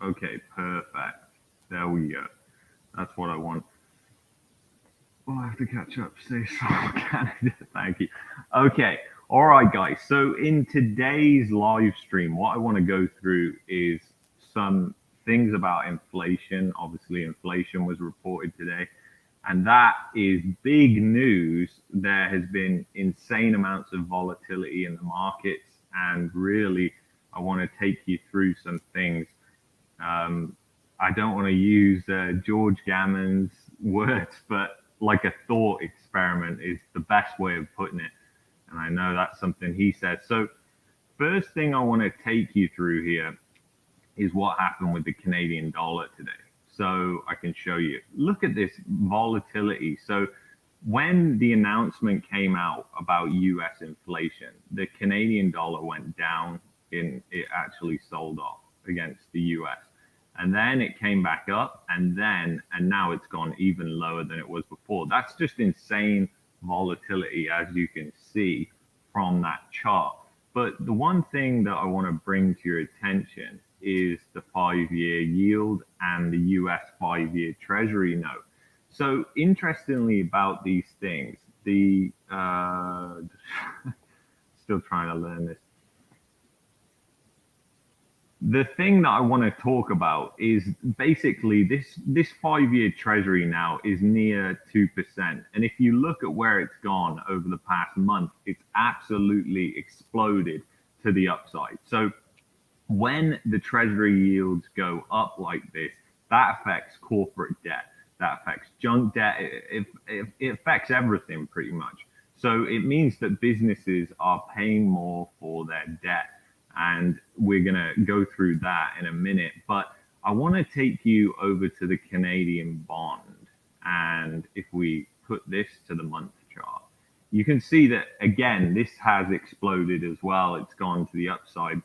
Okay, perfect. There we go. That's what I want. Oh, I have to catch up. Say so, Canada. Thank you. Okay. All right, guys. So in today's live stream, what I want to go through is some things about inflation. Obviously, inflation was reported today, and that is big news. There has been insane amounts of volatility in the markets, and really, I want to take you through some things. um, I don't want to use George Gammon's words, but like a thought experiment is the best way of putting it. And I know that's something he says. So, first thing I want to take you through here is what happened with the Canadian dollar today. So, I can show you. Look at this volatility. So, when the announcement came out about US inflation, the Canadian dollar went down. It actually sold off against the US. And then it came back up, and now it's gone even lower than it was before. That's just insane volatility, as you can see from that chart. But the one thing that I want to bring to your attention is the 5-year yield and the US 5-year Treasury note. So interestingly about these things, the still trying to learn this. The thing that I want to talk about is basically this 5-year Treasury now is near 2%. And if you look at where it's gone over the past month, it's absolutely exploded to the upside. So when the Treasury yields go up like this, that affects corporate debt, that affects junk debt, it affects everything pretty much. So it means that businesses are paying more for their debt. And we're going to go through that in a minute. But I want to take you over to the Canadian bond. And if we put this to the month chart, you can see that, again, this has exploded as well. It's gone to the upside.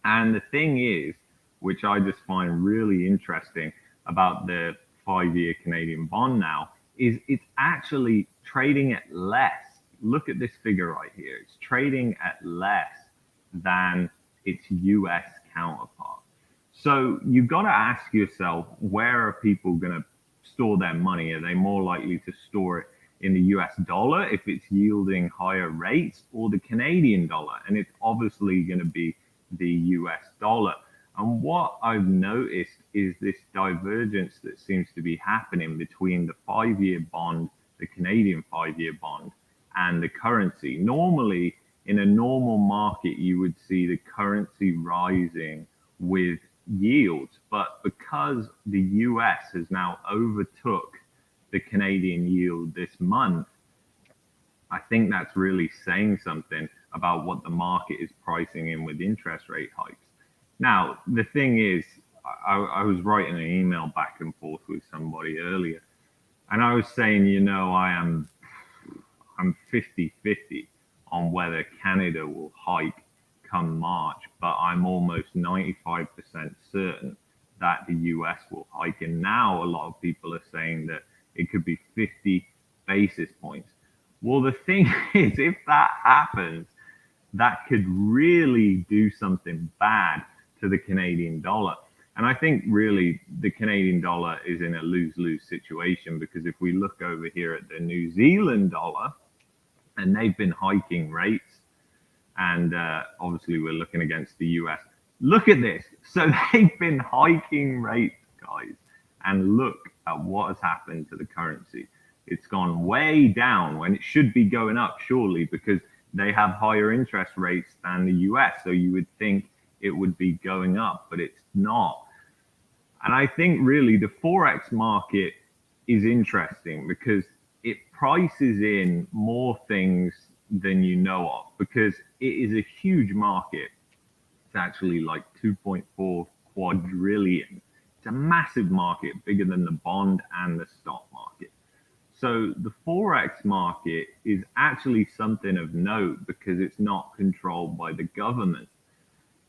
And the thing is, which I just find really interesting about the 5-year Canadian bond now, is it's actually trading at less. Look at this figure right here. It's trading at less than its US counterpart. So you've got to ask yourself, where are people going to store their money? Are they more likely to store it in the US dollar if it's yielding higher rates, or the Canadian dollar? And it's obviously going to be the US dollar. And what I've noticed is this divergence that seems to be happening between the 5-year bond, the Canadian 5-year bond, and the currency. Normally, in a normal market, you would see the currency rising with yields. But because the US has now overtook the Canadian yield this month, I think that's really saying something about what the market is pricing in with interest rate hikes. Now, the thing is, I was writing an email back and forth with somebody earlier, and I was saying, I'm 50-50 on whether Canada will hike come March, but I'm almost 95% certain that the US will hike. And now a lot of people are saying that it could be 50 basis points. Well, the thing is, if that happens, that could really do something bad to the Canadian dollar. And I think really the Canadian dollar is in a lose-lose situation, because if we look over here at the New Zealand dollar, and they've been hiking rates, and obviously we're looking against the US. Look at this. So they've been hiking rates, guys, and look at what has happened to the currency. It's gone way down when it should be going up, surely, because they have higher interest rates than the US. So you would think it would be going up, but it's not. And I think really the Forex market is interesting because it prices in more things than you know of, because it is a huge market. It's actually like 2.4 quadrillion. It's a massive market, bigger than the bond and the stock market. So the Forex market is actually something of note because it's not controlled by the government.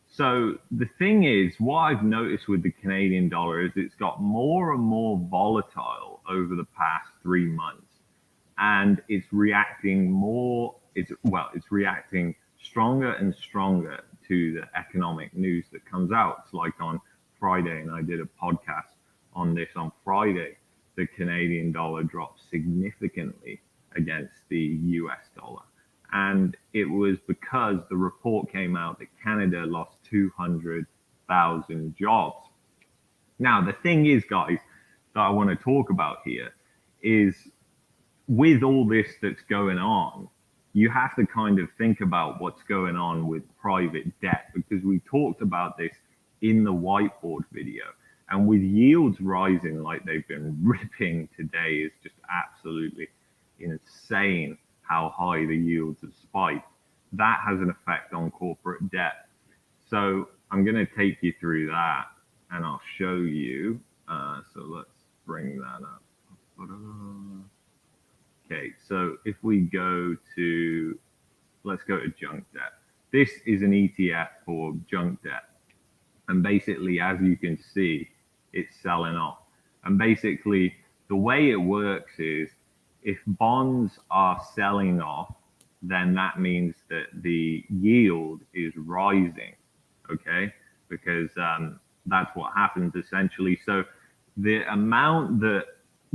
So the thing is, what I've noticed with the Canadian dollar is it's got more and more volatile over the past 3 months. And it's reacting it's reacting stronger and stronger to the economic news that comes out. It's like on Friday, and I did a podcast on this on Friday. The Canadian dollar dropped significantly against the US dollar. And it was because the report came out that Canada lost 200,000 jobs. Now, the thing is, guys, that I want to talk about here is with all this that's going on, you have to kind of think about what's going on with private debt, because we talked about this in the whiteboard video. And with yields rising like they've been ripping today is just absolutely insane how high the yields have spiked. That has an effect on corporate debt. So I'm going to take you through that and I'll show you. So let's bring that up. Okay, so if we go to, let's go to junk debt. This is an ETF for junk debt. And basically, as you can see, it's selling off. And basically, the way it works is if bonds are selling off, then that means that the yield is rising, okay? Because that's what happens essentially. So the amount that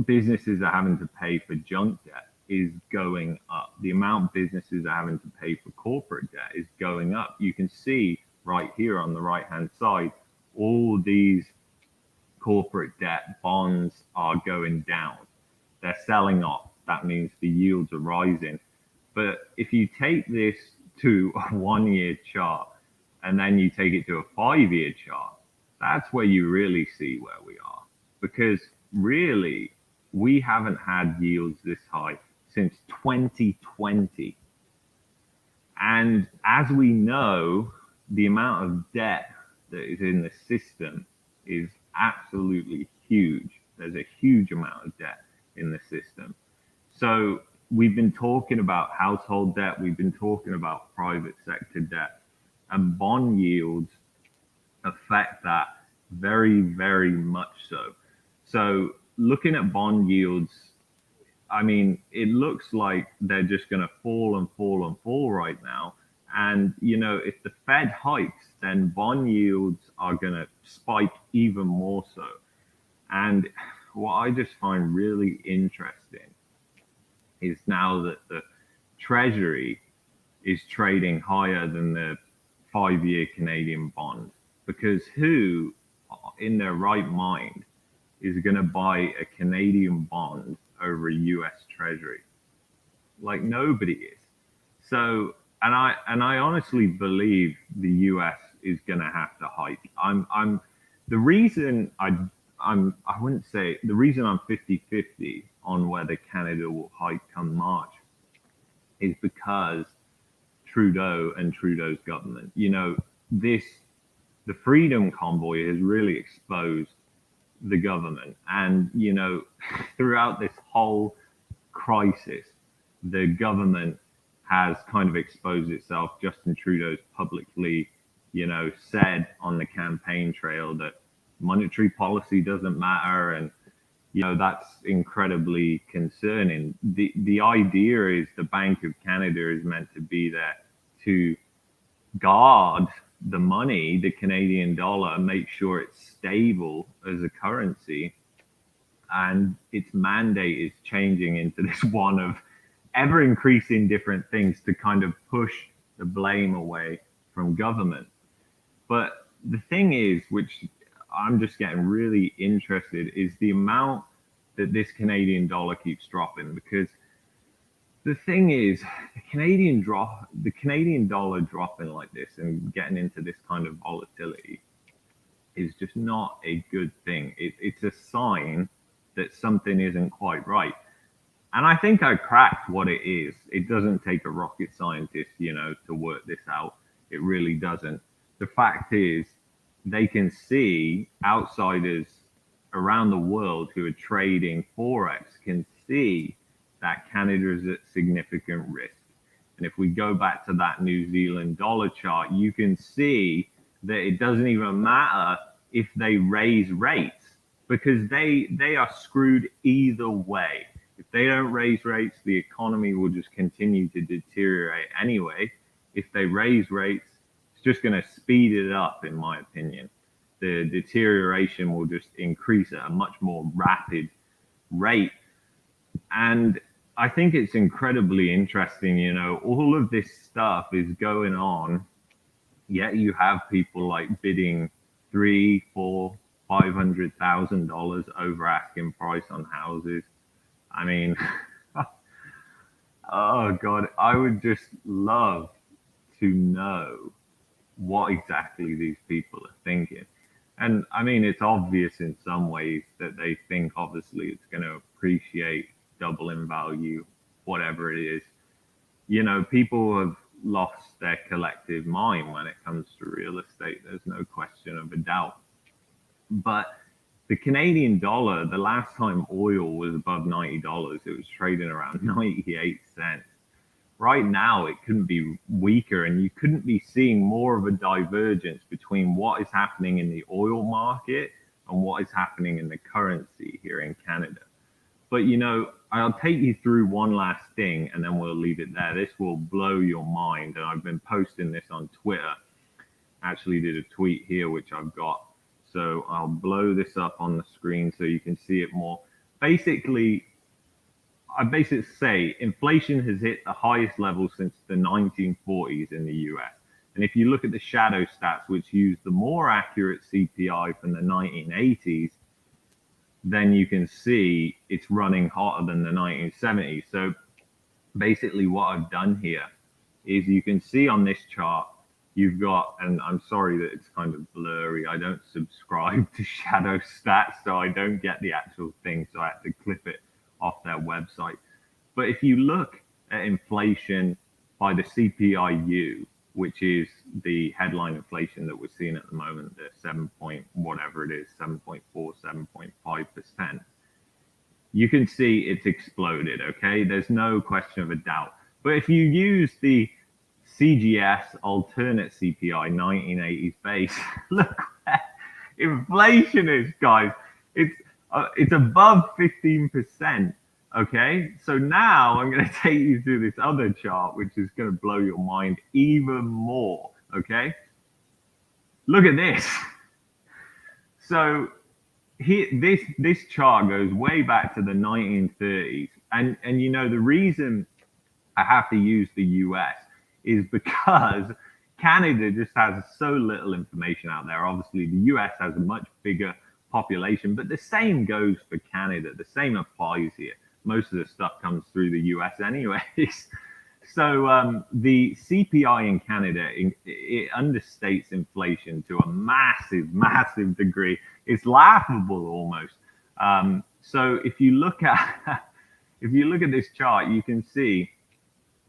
businesses are having to pay for junk debt is going up. The amount businesses are having to pay for corporate debt is going up. You can see right here on the right-hand side, all these corporate debt bonds are going down. They're selling off. That means the yields are rising. But if you take this to a 1-year chart and then you take it to a 5-year chart, that's where you really see where we are. Because really, we haven't had yields this high since 2020. And as we know, the amount of debt that is in the system is absolutely huge. There's a huge amount of debt in the system. So we've been talking about household debt, we've been talking about private sector debt, and bond yields affect that very, very much so. So looking at bond yields, I mean, it looks like they're just going to fall and fall and fall right now. And, you know, if the Fed hikes, then bond yields are going to spike even more so. And what I just find really interesting is now that the Treasury is trading higher than the 5-year Canadian bond. Because who in their right mind is going to buy a Canadian bond over a US Treasury? Like, nobody is. So, and I honestly believe the US is going to have to hike. The reason I wouldn't say, the reason I'm 50-50 on whether Canada will hike come March is because Trudeau and Trudeau's government. You know, the Freedom Convoy has really exposed the government. And, you know, throughout this whole crisis, the government has kind of exposed itself. Justin Trudeau's publicly, you know, said on the campaign trail that monetary policy doesn't matter. And, you know, that's incredibly concerning. The idea is the Bank of Canada is meant to be there to guard the money, the Canadian dollar, make sure it's stable as a currency. And its mandate is changing into this one of ever increasing different things to kind of push the blame away from government. But the thing is, which I'm just getting really interested, is the amount that this Canadian dollar keeps dropping. Because the thing is, the Canadian dollar dropping like this and getting into this kind of volatility is just not a good thing. It's a sign that something isn't quite right. And I think I cracked what it is. It doesn't take a rocket scientist, you know, to work this out. It really doesn't. The fact is, they can see, outsiders around the world who are trading Forex can see that Canada is at significant risk. And if we go back to that New Zealand dollar chart, you can see that it doesn't even matter if they raise rates, because they are screwed either way. If they don't raise rates, the economy will just continue to deteriorate anyway. If they raise rates, it's just going to speed it up, in my opinion. the deterioration will just increase at a much more rapid rate. And I think it's incredibly interesting, you know, all of this stuff is going on, yet you have people like bidding three, four, $500,000 over asking price on houses. I mean, oh God, I would just love to know what exactly these people are thinking. And I mean, it's obvious in some ways that they think obviously it's going to appreciate, double in value, whatever it is. You know, people have lost their collective mind when it comes to real estate. There's no question of a doubt. But the Canadian dollar, the last time oil was above $90, it was trading around 98 cents. Right now, it couldn't be weaker, and you couldn't be seeing more of a divergence between what is happening in the oil market and what is happening in the currency here in Canada. But, you know, I'll take you through one last thing and then we'll leave it there. This will blow your mind. And I've been posting this on Twitter. Actually did a tweet here, which I've got. So I'll blow this up on the screen so you can see it more. Basically, I basically say inflation has hit the highest level since the 1940s in the US. And if you look at the shadow stats, which use the more accurate CPI from the 1980s, then you can see it's running hotter than the 1970s. So basically what I've done here is you can see on this chart, you've got, and I'm sorry that it's kind of blurry. I don't subscribe to shadow stats, so I don't get the actual thing. So I have to clip it off their website. But if you look at inflation by the CPIU, which is the headline inflation that we're seeing at the moment, the 7 point whatever it is, 7.4, 7.5%, you can see it's exploded, okay? There's no question of a doubt. But if you use the CGS alternate CPI 1980s base, look where inflation is, guys. It's above 15%. Okay, so now I'm going to take you through this other chart, which is going to blow your mind even more. Okay, look at this. So here, this chart goes way back to the 1930s, and you know the reason I have to use the US is because Canada just has so little information out there. Obviously, the US has a much bigger population, but the same goes for Canada. The same applies here. Most of the stuff comes through the US anyways. So the CPI in Canada, it understates inflation to a massive, massive degree. It's laughable almost. So if you look at this chart, you can see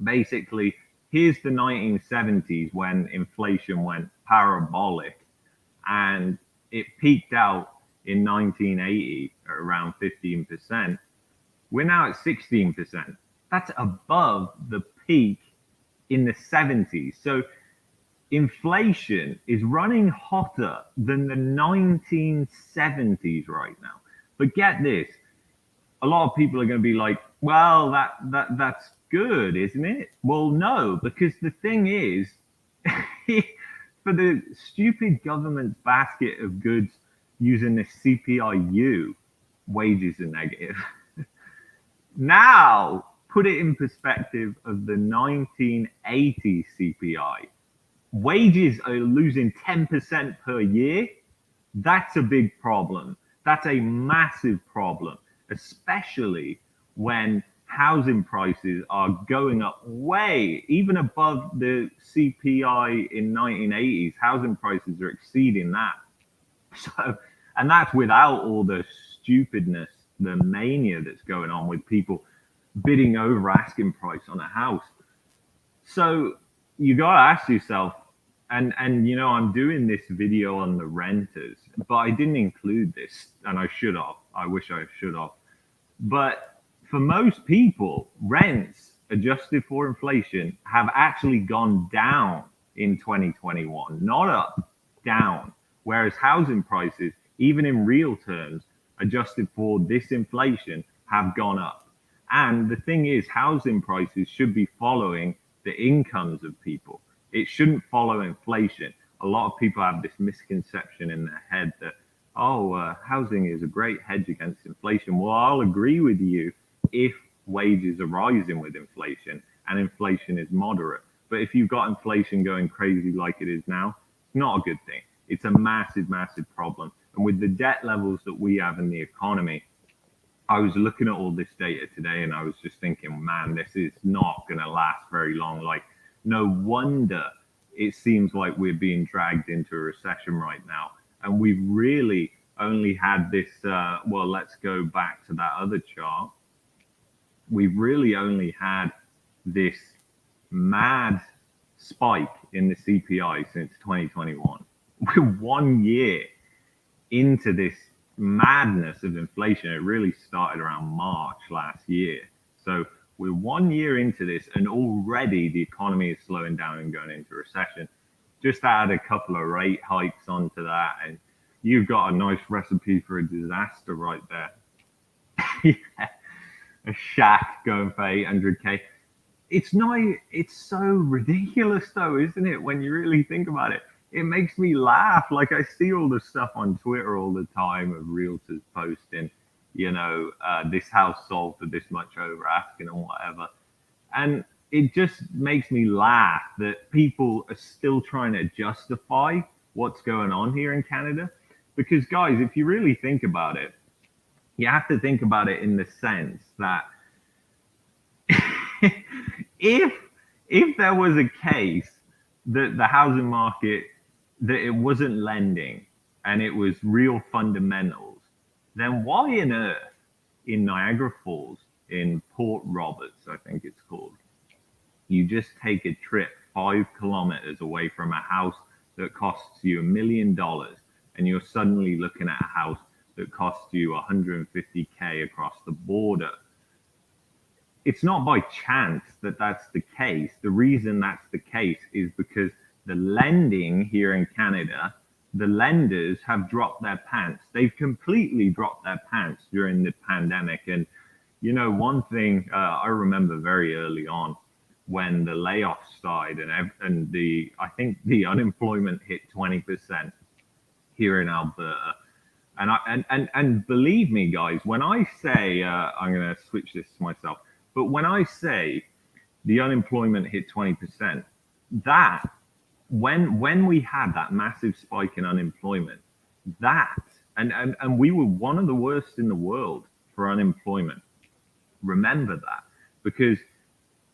basically here's the 1970s when inflation went parabolic, and it peaked out in 1980 at around 15%. We're now at 16%. That's above the peak in the 70s. So inflation is running hotter than the 1970s right now. But get this, a lot of people are going to be like, well, that's good, isn't it? Well, no, because the thing is, for the stupid government's basket of goods using the CPIU, wages are negative. Now, put it in perspective of the 1980 CPI. Wages are losing 10% per year. That's a big problem. That's a massive problem, especially when housing prices are going up way, even above the CPI in 1980s. Housing prices are exceeding that. So, and that's without all the stupidness, the mania that's going on with people bidding over asking price on a house. So you got to ask yourself, and you know, I'm doing this video on the renters, but I didn't include this, and I should have. I wish I should have. But for most people, rents adjusted for inflation have actually gone down in 2021, not up, down. Whereas housing prices, even in real terms, adjusted for this inflation, have gone up. And the thing is, housing prices should be following the incomes of people. It shouldn't follow inflation. a lot of people have this misconception in their head that, oh, housing is a great hedge against inflation. Well, I'll agree with you if wages are rising with inflation and inflation is moderate. But if you've got inflation going crazy like it is now, it's not a good thing. It's a massive, massive problem. And with the debt levels that we have in the economy, I was looking at all this data today and I was just thinking, man, this is not going to last very long. Like, no wonder it seems like we're being dragged into a recession right now. And we've really only had this, well, let's go back to that other chart. We've really only had this mad spike in the CPI since 2021. We're 1 year into this madness of inflation. It really started around March last year. So we're 1 year into this and already the economy is slowing down and going into recession. Just add a couple of rate hikes onto that and you've got a nice recipe for a disaster right there. Yeah. A shack going for 800K. It's not, it's so ridiculous though, isn't it? When you really think about it, it makes me laugh. Like I see all this stuff on Twitter all the time of realtors posting, this house sold for this much over asking and whatever. And it just makes me laugh that people are still trying to justify what's going on here in Canada. Because guys, if you really think about it, you have to think about it in the sense that if there was a case that the housing market, that it wasn't lending and it was real fundamentals, then why on earth in Niagara Falls, in Port Roberts, I think it's called, you just take a trip 5 kilometers away from a house that costs you $1 million and you're suddenly looking at a house that costs you 150K across the border? It's not by chance that that's the case. The reason that's the case is because the lending here in Canada, the lenders have dropped their pants. They've completely dropped their pants during the pandemic. And, one thing I remember very early on when the layoffs started and I think the unemployment hit 20% here in Alberta. And believe me, guys, when I say, I'm going to switch this to myself, but when I say the unemployment hit 20%, that when we had that massive spike in unemployment, and we were one of the worst in the world for unemployment. Remember that, because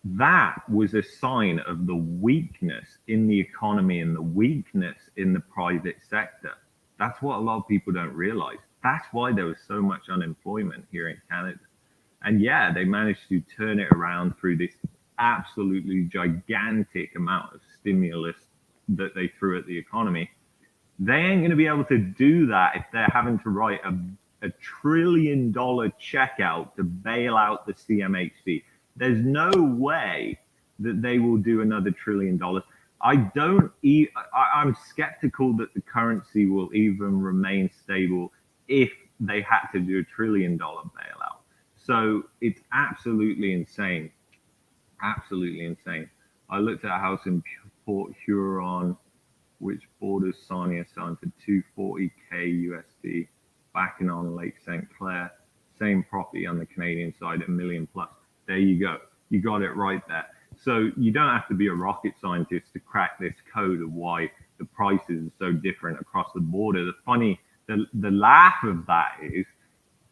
that was a sign of the weakness in the economy and the weakness in the private sector. That's what a lot of people don't realize. That's why there was so much unemployment here in Canada. And yeah, they managed to turn it around through this absolutely gigantic amount of stimulus that they threw at the economy. They ain't going to be able to do that if they're having to write a $1 trillion check out to bail out the CMHC. There's no way that they will do another $1 trillion. I'm skeptical that the currency will even remain stable if they had to do $1 trillion bailout. So it's absolutely insane. Absolutely insane. I looked at a house in Port Huron, which borders Sarnia Sound for 240K USD, backing on Lake St. Clair. Same property on the Canadian side, $1 million plus. There you go. You got it right there. So you don't have to be a rocket scientist to crack this code of why the prices are so different across the border. The laugh of that is,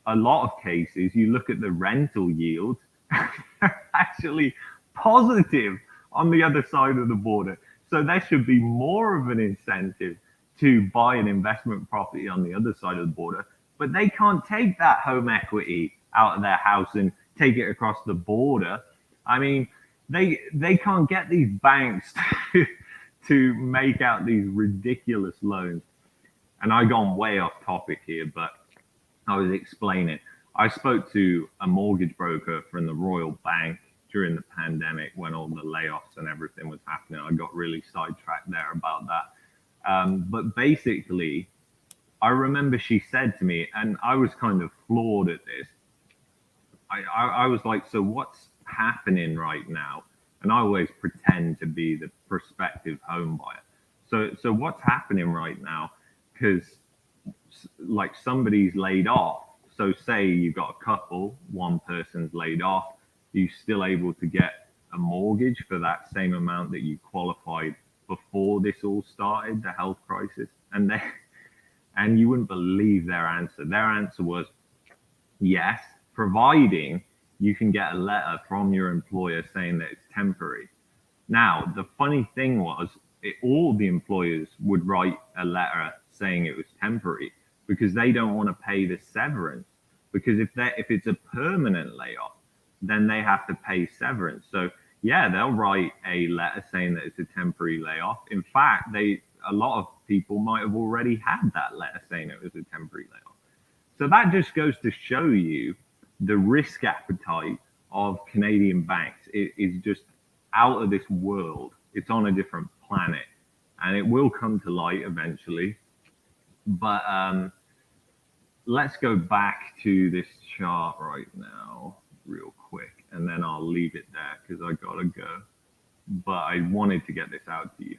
a lot of cases, you look at the rental yields, they're actually positive on the other side of the border. So there should be more of an incentive to buy an investment property on the other side of the border, but they can't take that home equity out of their house and take it across the border. I mean, they can't get these banks to make out these ridiculous loans. And I've gone way off topic here, but I was explaining. I spoke to a mortgage broker from the Royal Bank during the pandemic when all the layoffs and everything was happening. I got really sidetracked there about that. But basically, I remember she said to me, and I was kind of floored at this. I was like, so what's happening right now? And I always pretend to be the prospective home buyer. So what's happening right now? Because like somebody's laid off. So say you've got a couple, one person's laid off, you're still able to get a mortgage for that same amount that you qualified before this all started, the health crisis. And you wouldn't believe their answer. Their answer was yes, providing you can get a letter from your employer saying that it's temporary. Now, the funny thing was, all the employers would write a letter saying it was temporary because they don't want to pay the severance. Because if it's a permanent layoff, then they have to pay severance. So yeah, they'll write a letter saying that it's a temporary layoff. In fact, a lot of people might have already had that letter saying it was a temporary layoff. So that just goes to show you the risk appetite of Canadian banks. It is just out of this world. It's on a different planet, and it will come to light eventually. But let's go back to this chart right now real quick, and then I'll leave it there because I gotta go. But I wanted to get this out to you.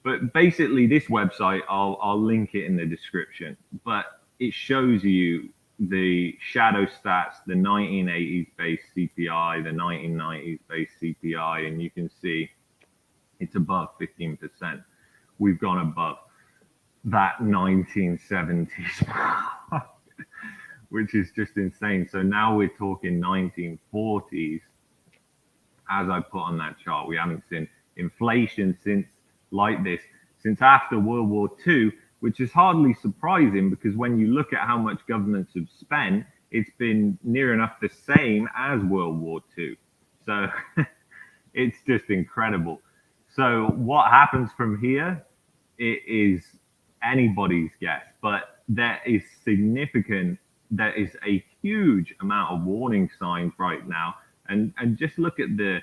But basically, this website, I'll link it in the description. But it shows you the shadow stats, the 1980s based CPI, the 1990s based CPI, and you can see it's above 15%. We've gone above that 1970s, which is just insane. So now we're talking 1940s. As I put on that chart, we haven't seen inflation since after World War II, which is hardly surprising because when you look at how much governments have spent, it's been near enough the same as World War II. So it's just incredible. So what happens from here, it is anybody's guess, but there is a huge amount of warning signs right now. And just look at the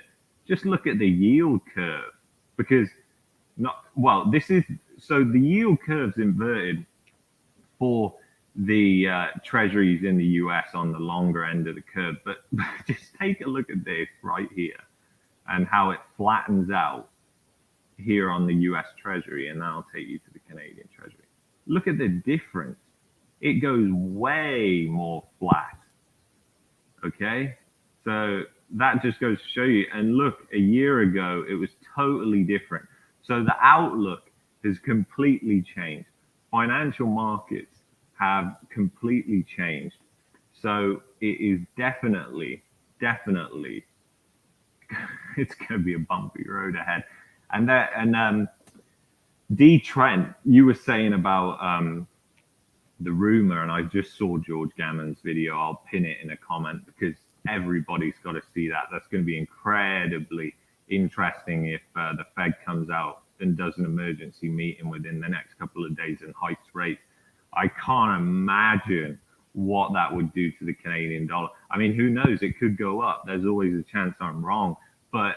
yield curve, because the yield curve's inverted for the treasuries in the US on the longer end of the curve. But just take a look at this right here and how it flattens out here on the US Treasury, and that'll take you to the Canadian Treasury. Look at the difference. It goes way more flat. Okay? So that just goes to show you. And look, a year ago, it was totally different. So the outlook has completely changed. Financial markets have completely changed. So it is definitely, it's going to be a bumpy road ahead. And D. Trent, you were saying about the rumor, and I just saw George Gammon's video. I'll pin it in a comment because everybody's got to see that. That's going to be incredibly interesting if the Fed comes out and does an emergency meeting within the next couple of days and hikes rates. I can't imagine what that would do to the Canadian dollar. I mean, who knows? It could go up. There's always a chance I'm wrong. But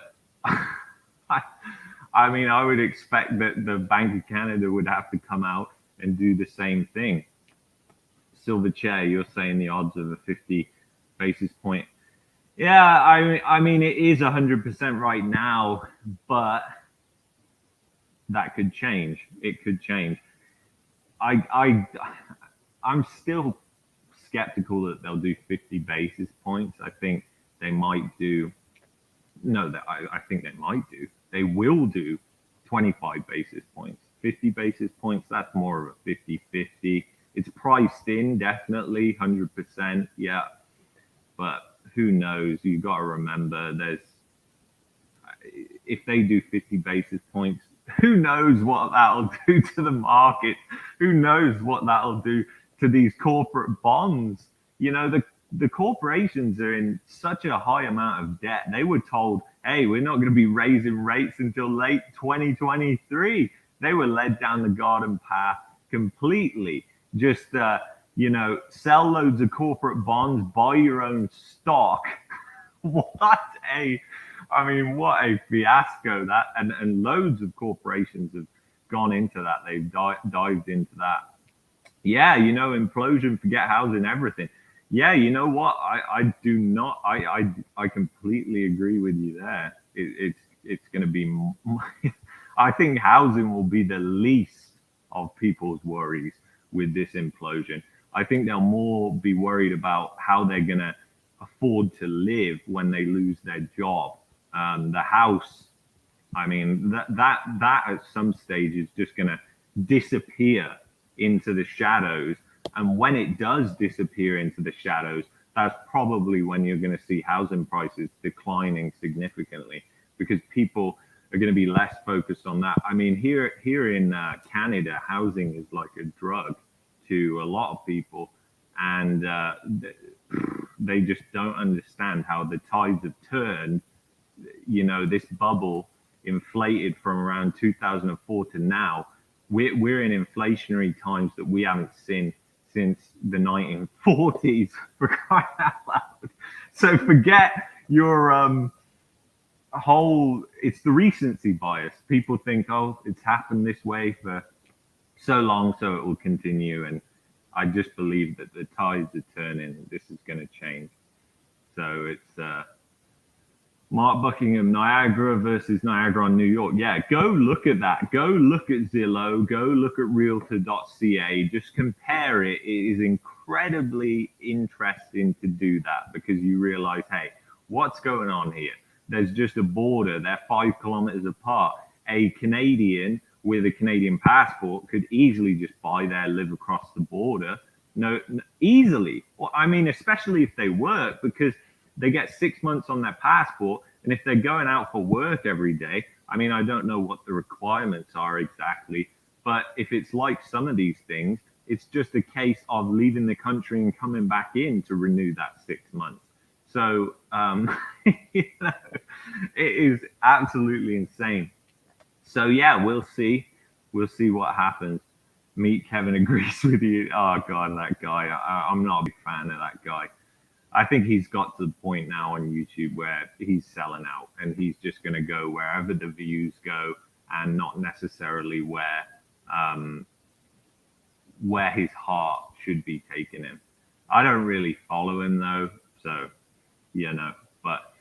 I mean, I would expect that the Bank of Canada would have to come out and do the same thing. Silver Chair, you're saying the odds of a 50 basis point. Yeah, I mean, it is 100% right now, but that could change. It could change. I'm still skeptical that they'll do 50 basis points. I think they might do. No, I think they might do. They will do 25 basis points. 50 basis points, that's more of a 50-50. It's priced in, definitely, 100%, yeah. But who knows? You've got to remember, if they do 50 basis points, who knows what that'll do to the market? Who knows what that'll do to these corporate bonds? You know, the corporations are in such a high amount of debt. They were told, hey, we're not going to be raising rates until late 2023. They were led down the garden path completely. Just, sell loads of corporate bonds, buy your own stock. What a fiasco that, and loads of corporations have gone into that. They've dived into that. Yeah, implosion, forget housing, everything. Yeah, you know what? I completely agree with you there. It's going to be, I think housing will be the least of people's worries with this implosion. I think they'll more be worried about how they're going to afford to live when they lose their job. The house, I mean, that at some stage is just going to disappear into the shadows. And when it does disappear into the shadows, that's probably when you're going to see housing prices declining significantly because people are going to be less focused on that. I mean, here in Canada, housing is like a drug to a lot of people, and they just don't understand how the tides have turned. You know, this bubble inflated from around 2004 to now. We're in inflationary times that we haven't seen since the 1940s, for crying out loud. So forget your whole, it's the recency bias. People think, oh, it's happened this way for so long, so it will continue. And I just believe that the tides are turning. This is going to change. So it's Mark Buckingham, Niagara versus Niagara on New York. Yeah, go look at that. Go look at Zillow. Go look at Realtor.ca. Just compare it. It is incredibly interesting to do that because you realize, hey, what's going on here? There's just a border. They're 5 kilometers apart. A Canadian with a Canadian passport could easily just buy there, live across the border. No, easily. Well, I mean, especially if they work, because they get 6 months on their passport. And if they're going out for work every day, I mean, I don't know what the requirements are exactly, but if it's like some of these things, it's just a case of leaving the country and coming back in to renew that 6 months. So, you know, it is absolutely insane. So yeah, we'll see. We'll see what happens. Meet Kevin agrees with you. Oh God, that guy. I'm not a big fan of that guy. I think he's got to the point now on YouTube where he's selling out and he's just going to go wherever the views go and not necessarily where his heart should be taking him. I don't really follow him though, so you know. But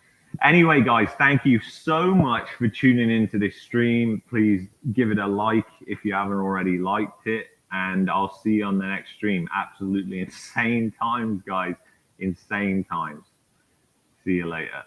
anyway, guys, thank you so much for tuning into this stream. Please give it a like if you haven't already liked it, and I'll see you on the next stream. Absolutely insane times, guys. Insane times. See you later.